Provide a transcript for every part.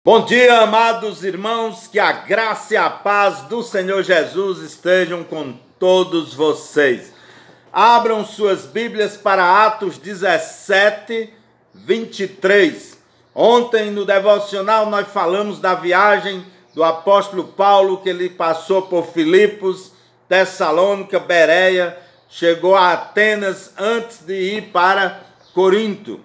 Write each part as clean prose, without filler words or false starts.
Bom dia, amados irmãos, que a graça e a paz do Senhor Jesus estejam com todos vocês. Abram suas Bíblias para Atos 17, 23. Ontem no devocional nós falamos da viagem do apóstolo Paulo, que ele passou por Filipos, Tessalônica, Bereia, chegou a Atenas antes de ir para Corinto.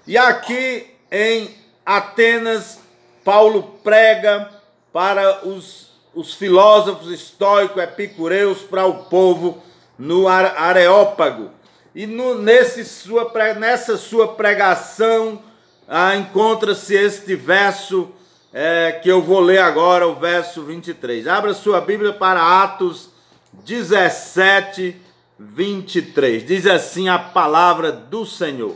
E aqui em Atenas, Paulo prega para os filósofos estoicos, epicureus, para o povo no Areópago. E nessa sua pregação encontra-se este verso que eu vou ler agora, o verso 23. Abra sua Bíblia para Atos 17, 23. Diz assim a palavra do Senhor: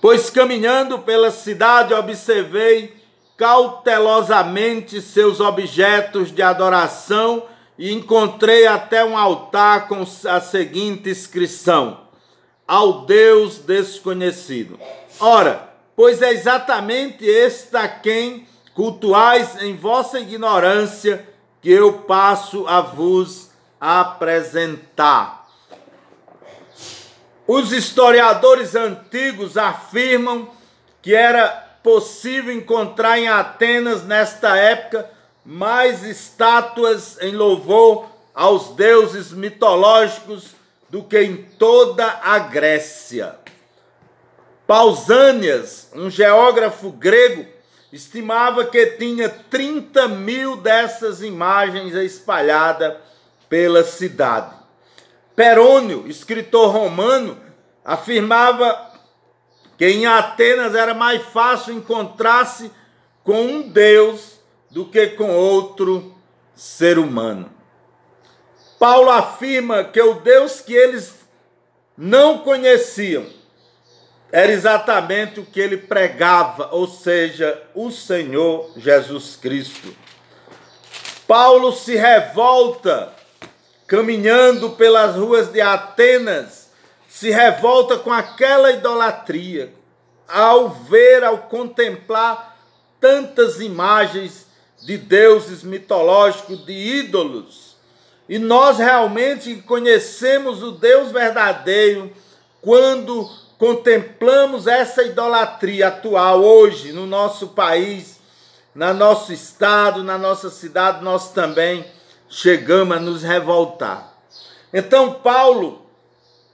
Pois caminhando pela cidade observei cautelosamente seus objetos de adoração e encontrei até um altar com a seguinte inscrição: ao Deus desconhecido. Ora, pois é exatamente este a quem cultuais em vossa ignorância que eu passo a vos apresentar. Os historiadores antigos afirmam que era possível encontrar em Atenas, nesta época, mais estátuas em louvor aos deuses mitológicos do que em toda a Grécia. Pausânias, um geógrafo grego, estimava que tinha 30.000 dessas imagens espalhadas pela cidade. Perônio, escritor romano, afirmava que em Atenas era mais fácil encontrar-se com um Deus do que com outro ser humano. Paulo afirma que o Deus que eles não conheciam era exatamente o que ele pregava, ou seja, o Senhor Jesus Cristo. Paulo se revolta caminhando pelas ruas de Atenas, se revolta com aquela idolatria, ao contemplar tantas imagens de deuses mitológicos, de ídolos. E nós realmente conhecemos o Deus verdadeiro quando contemplamos essa idolatria atual hoje no nosso país, no nosso estado, na nossa cidade. Nós também chegamos a nos revoltar. Então Paulo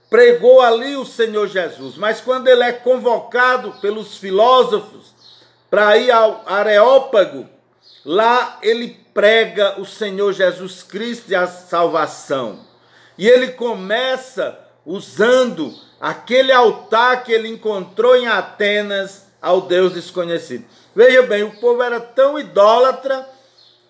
pregou ali o Senhor Jesus, mas quando ele é convocado pelos filósofos para ir ao Areópago, lá ele prega o Senhor Jesus Cristo e a salvação. E ele começa usando aquele altar que ele encontrou em Atenas ao Deus desconhecido. Veja bem, o povo era tão idólatra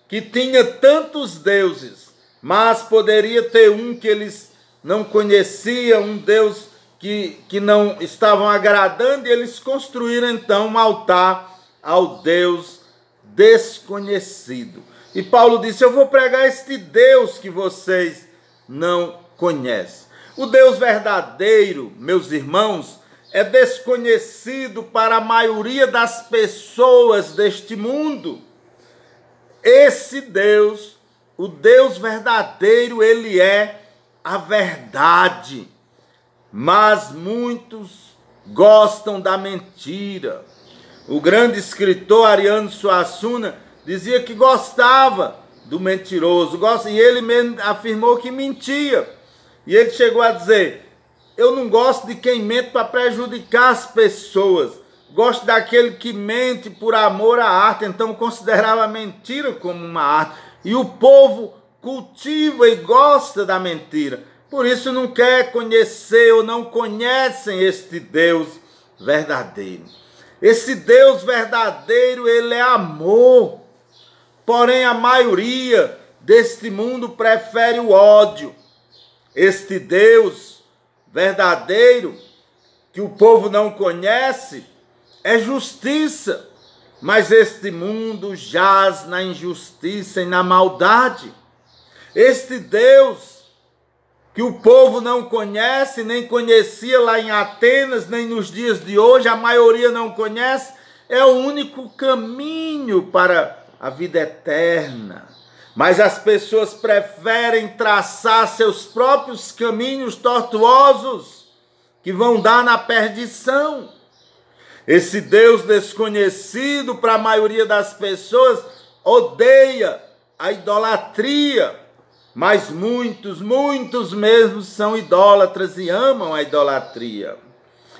que tinha tantos deuses, mas poderia ter um que eles não conheciam, um Deus que não estavam agradando, e eles construíram então um altar ao Deus desconhecido. E Paulo disse: eu vou pregar este Deus que vocês não conhecem. O Deus verdadeiro, meus irmãos, é desconhecido para a maioria das pessoas deste mundo. Esse Deus, o Deus verdadeiro, ele é a verdade, mas muitos gostam da mentira. O grande escritor Ariano Suassuna dizia que gostava do mentiroso, e ele mesmo afirmou que mentia. E ele chegou a dizer: eu não gosto de quem mente para prejudicar as pessoas, gosto daquele que mente por amor à arte. Então considerava a mentira como uma arte. E o povo cultiva e gosta da mentira, por isso não quer conhecer ou não conhecem este Deus verdadeiro. Esse Deus verdadeiro, ele é amor, porém a maioria deste mundo prefere o ódio. Este Deus verdadeiro, que o povo não conhece, é justiça, mas este mundo jaz na injustiça e na maldade. Este Deus que o povo não conhece, nem conhecia lá em Atenas, nem nos dias de hoje, a maioria não conhece, é o único caminho para a vida eterna. Mas as pessoas preferem traçar seus próprios caminhos tortuosos, que vão dar na perdição. Esse Deus desconhecido para a maioria das pessoas odeia a idolatria, mas muitos mesmo são idólatras e amam a idolatria.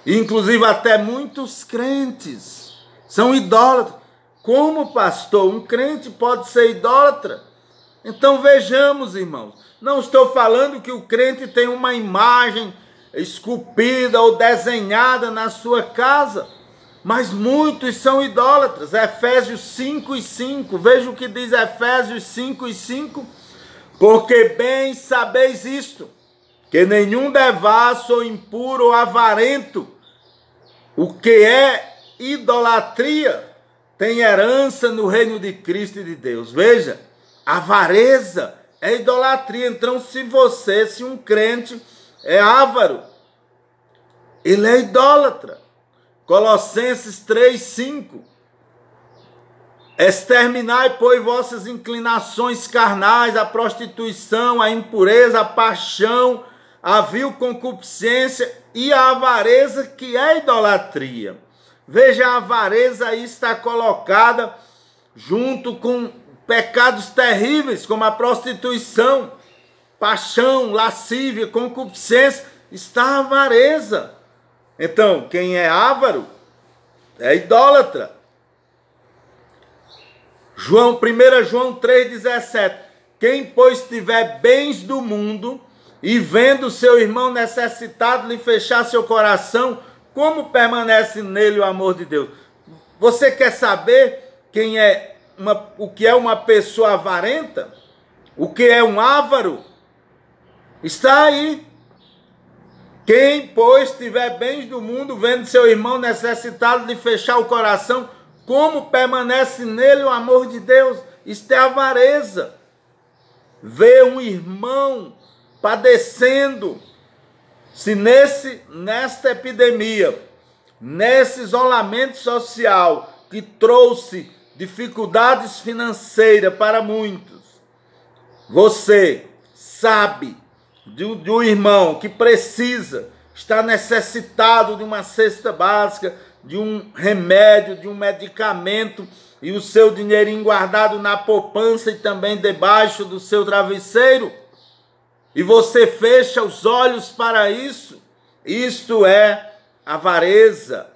Inclusive até muitos crentes são idólatras. Como, pastor, um crente pode ser idólatra? Então vejamos, irmãos, não estou falando que o crente tem uma imagem esculpida ou desenhada na sua casa, mas muitos são idólatras. Efésios 5:5, veja o que diz Efésios 5:5. Porque bem sabeis isto, que nenhum devasso ou impuro ou avarento, o que é idolatria, tem herança no reino de Cristo e de Deus. Veja, avareza é idolatria. Então, se um crente é avaro, ele é idólatra. Colossenses 3:5. Exterminai, pois, vossas inclinações carnais, a prostituição, a impureza, a paixão, a vil concupiscência e a avareza, que é idolatria. Veja, a avareza aí está colocada junto com pecados terríveis, como a prostituição, paixão, lascívia, concupiscência, está a avareza. Então, quem é avaro é idólatra. 1 João 3,17. Quem, pois, tiver bens do mundo e vendo seu irmão necessitado lhe fechar seu coração, como permanece nele o amor de Deus? Você quer saber o que é uma pessoa avarenta? O que é um avaro? Está aí. Quem, pois, tiver bens do mundo, vendo seu irmão necessitado lhe fechar o coração, como permanece nele o amor de Deus? Isto é avareza. Ver um irmão padecendo, se nesta epidemia, nesse isolamento social que trouxe dificuldades financeiras para muitos, você sabe de um irmão que precisa, está necessitado de uma cesta básica, de um remédio, de um medicamento, e o seu dinheirinho guardado na poupança e também debaixo do seu travesseiro, e você fecha os olhos para isso, isto é avareza.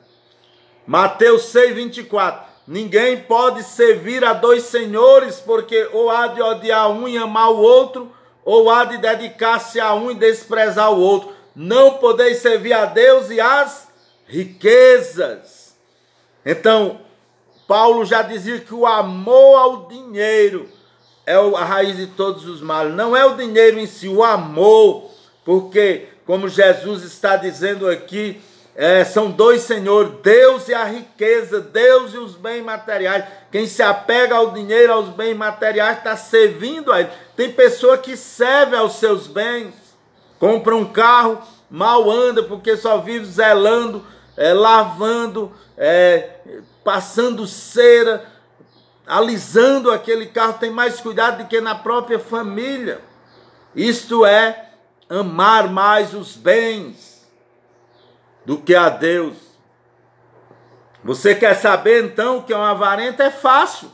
Mateus 6:24. Ninguém pode servir a dois senhores, porque ou há de odiar um e amar o outro, ou há de dedicar-se a um e desprezar o outro. Não podeis servir a Deus e às riquezas. Então, Paulo já dizia que o amor ao dinheiro é a raiz de todos os males. Não é o dinheiro em si, o amor. Porque, como Jesus está dizendo aqui, são dois senhores, Deus e a riqueza, Deus e os bens materiais. Quem se apega ao dinheiro, aos bens materiais, está servindo a ele. Tem pessoa que serve aos seus bens, compra um carro, mal anda, porque só vive zelando, lavando, passando cera, alisando aquele carro, tem mais cuidado do que na própria família. Isto é amar mais os bens do que a Deus. Você quer saber então o que é um avarento? É fácil.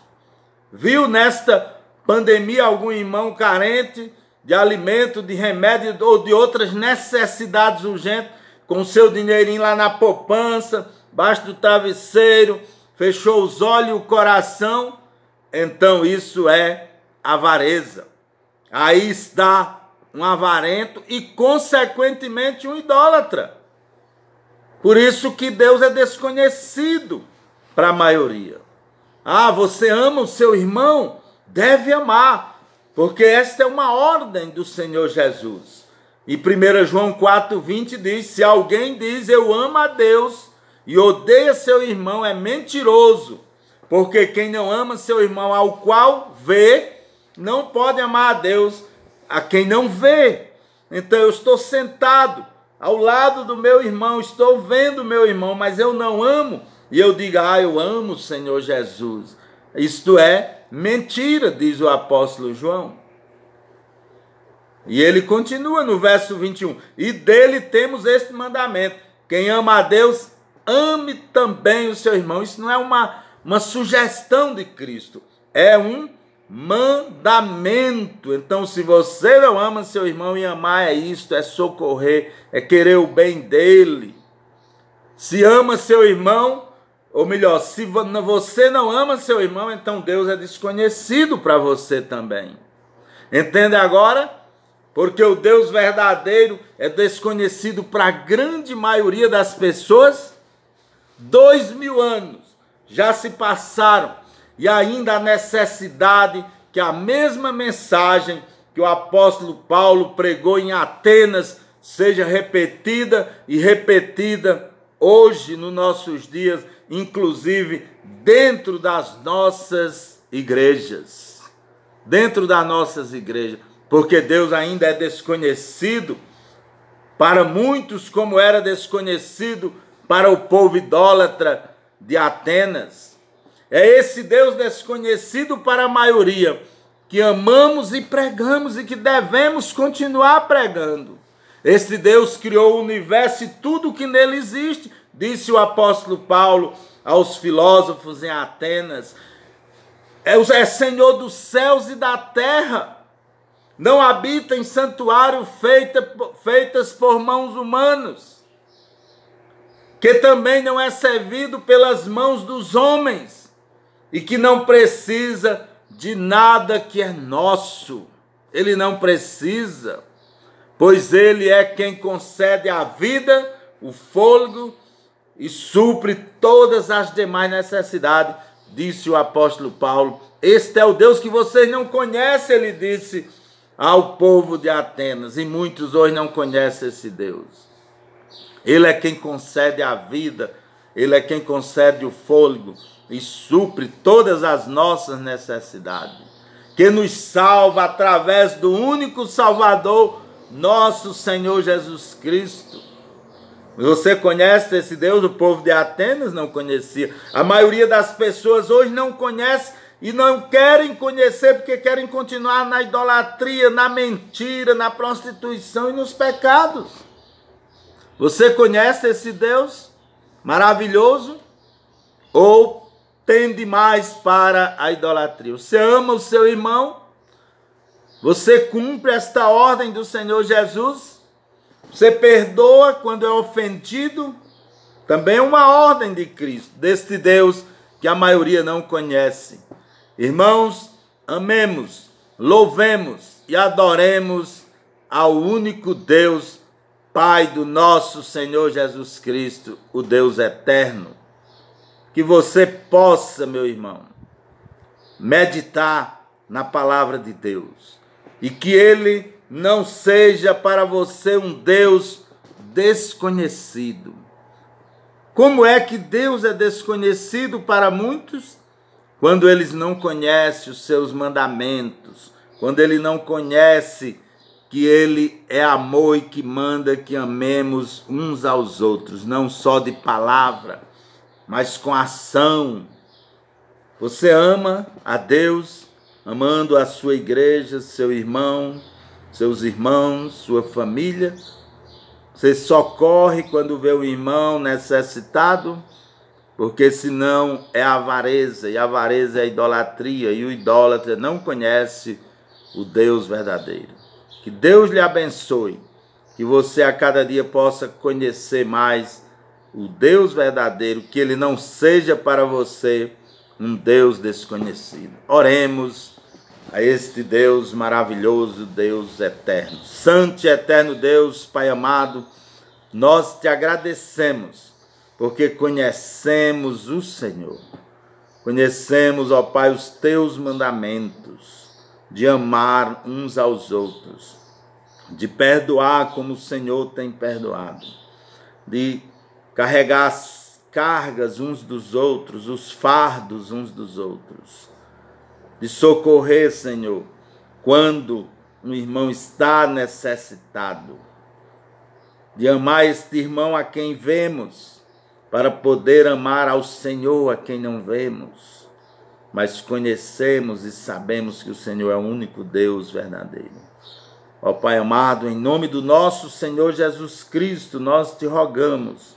Viu nesta pandemia algum irmão carente de alimento, de remédio ou de outras necessidades urgentes, com seu dinheirinho lá na poupança, baixo do travesseiro, fechou os olhos e o coração? Então isso é avareza. Aí está um avarento e consequentemente um idólatra. Por isso que Deus é desconhecido para a maioria. Ah, você ama o seu irmão? Deve amar, porque esta é uma ordem do Senhor Jesus. E 1 João 4:20 diz, se alguém diz eu amo a Deus e odeia seu irmão, é mentiroso. Porque quem não ama seu irmão ao qual vê, não pode amar a Deus a quem não vê. Então eu estou sentado ao lado do meu irmão, estou vendo o meu irmão, mas eu não amo, e eu diga, eu amo o Senhor Jesus. Isto é mentira, diz o apóstolo João. E ele continua no verso 21. E dele temos este mandamento: quem ama a Deus, ame também o seu irmão. Isso não é uma sugestão de Cristo, é um mandamento. Então, se você não ama seu irmão, e amar é isto, é socorrer, é querer o bem dele. Se ama seu irmão, ou melhor, se você não ama seu irmão, então Deus é desconhecido para você também. Entende agora? Porque o Deus verdadeiro é desconhecido para a grande maioria das pessoas. 2000 anos já se passaram e ainda a necessidade que a mesma mensagem que o apóstolo Paulo pregou em Atenas seja repetida e repetida hoje nos nossos dias, inclusive dentro das nossas igrejas. Dentro das nossas igrejas. Porque Deus ainda é desconhecido para muitos, como era desconhecido para o povo idólatra de Atenas. É esse Deus desconhecido para a maioria que amamos e pregamos e que devemos continuar pregando. Este Deus criou o universo e tudo que nele existe, disse o apóstolo Paulo aos filósofos em Atenas. É Senhor dos céus e da terra. Não habita em santuário feitas por mãos humanas, que também não é servido pelas mãos dos homens, e que não precisa de nada que é nosso. Ele não precisa, pois ele é quem concede a vida, o fôlego e supre todas as demais necessidades, disse o apóstolo Paulo. Este é o Deus que vocês não conhecem, ele disse ao povo de Atenas, e muitos hoje não conhecem esse Deus. Ele é quem concede a vida, ele é quem concede o fôlego e supre todas as nossas necessidades, que nos salva através do único Salvador, nosso Senhor Jesus Cristo. Você conhece esse Deus? O povo de Atenas não conhecia. A maioria das pessoas hoje não conhece e não querem conhecer porque querem continuar na idolatria, na mentira, na prostituição e nos pecados. Você conhece esse Deus maravilhoso? Ou tende mais para a idolatria? Você ama o seu irmão? Você cumpre esta ordem do Senhor Jesus? Você perdoa quando é ofendido? Também é uma ordem de Cristo, deste Deus que a maioria não conhece. Irmãos, amemos, louvemos e adoremos ao único Deus, Pai do nosso Senhor Jesus Cristo, o Deus eterno. Que você possa, meu irmão, meditar na palavra de Deus e que ele não seja para você um Deus desconhecido. Como é que Deus é desconhecido para muitos? Quando eles não conhecem os seus mandamentos, quando ele não conhece que ele é amor e que manda que amemos uns aos outros, não só de palavra, mas com ação. Você ama a Deus, amando a sua igreja, seu irmão, seus irmãos, sua família. Você socorre quando vê o irmão necessitado, porque senão é avareza, e a avareza é a idolatria, e o idólatra não conhece o Deus verdadeiro. Que Deus lhe abençoe, que você a cada dia possa conhecer mais o Deus verdadeiro, que ele não seja para você um Deus desconhecido. Oremos a este Deus maravilhoso, Deus eterno. Santo e eterno Deus, Pai amado, nós te agradecemos, porque conhecemos o Senhor. Conhecemos, ó Pai, os teus mandamentos, de amar uns aos outros, de perdoar como o Senhor tem perdoado, de carregar as cargas uns dos outros, os fardos uns dos outros, de socorrer, Senhor, quando um irmão está necessitado, de amar este irmão a quem vemos, para poder amar ao Senhor a quem não vemos, mas conhecemos e sabemos que o Senhor é o único Deus verdadeiro. Ó Pai amado, em nome do nosso Senhor Jesus Cristo, nós te rogamos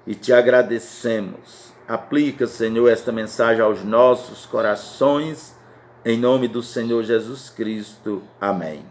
e te agradecemos. Aplica, Senhor, esta mensagem aos nossos corações, em nome do Senhor Jesus Cristo. Amém.